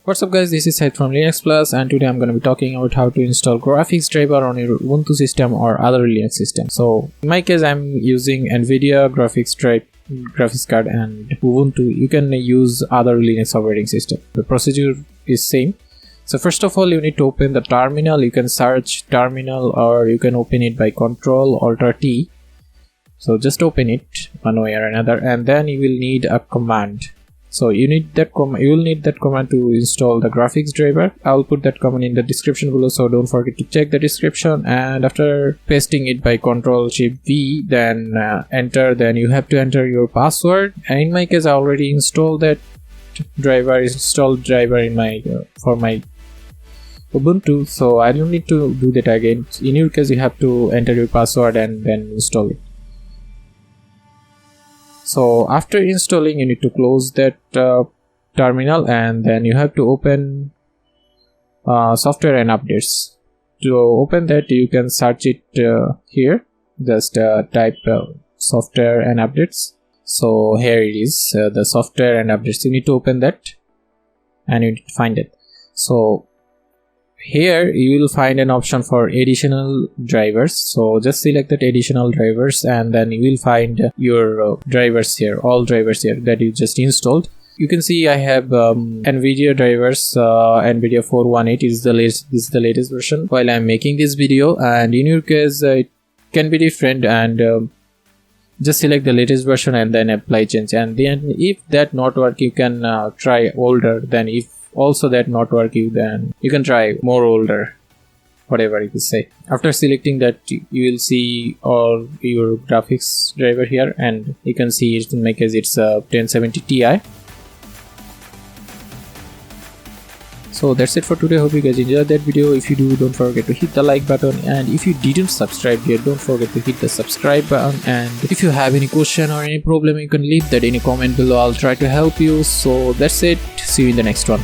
What's up guys, this is Syed from Linux Plus, and today I'm going to be talking about how to install graphics driver on your Ubuntu system or other Linux system. So in my case I'm using Nvidia graphics card and Ubuntu. You can use other Linux operating system. The procedure is same. So first of all you need to open the terminal. You can search terminal or you can open it by Ctrl-Alt-T. So just open it one way or another, and then you will need a command. So you will need that command to install the graphics driver. I'll put that command in the description below, so don't forget to check the description. And after pasting it by Ctrl-Shift-V, then enter. Then you have to enter your password. And in my case, I already installed that driver. In my for my Ubuntu, so I don't need to do that again. In your case, you have to enter your password and then install it. So after installing, you need to close that terminal, and then you have to open software and updates. To open that, you can search it here. Just type software and updates. So here it is, the software and updates. You need to open that and you need to find it. So here you will find an option for additional drivers. So just select that additional drivers, and then you will find your drivers here, all drivers here that you just installed. You can see I have Nvidia drivers. Nvidia 418 is the latest version while I'm making this video, and in your case it can be different, and just select the latest version and then apply change. And then if that not work, you can try older. Then if also that not working, then you can try more older, whatever you can say. After selecting that, you will see all your graphics driver here, and you can see it in my case it's a 1070 Ti. So that's it for today. Hope you guys enjoyed that video. If you do, don't forget to hit the like button, and if you didn't subscribe yet, don't forget to hit the subscribe button. And if you have any question or any problem, you can leave that in a comment below. I'll try to help you. So that's it. See you in the next one.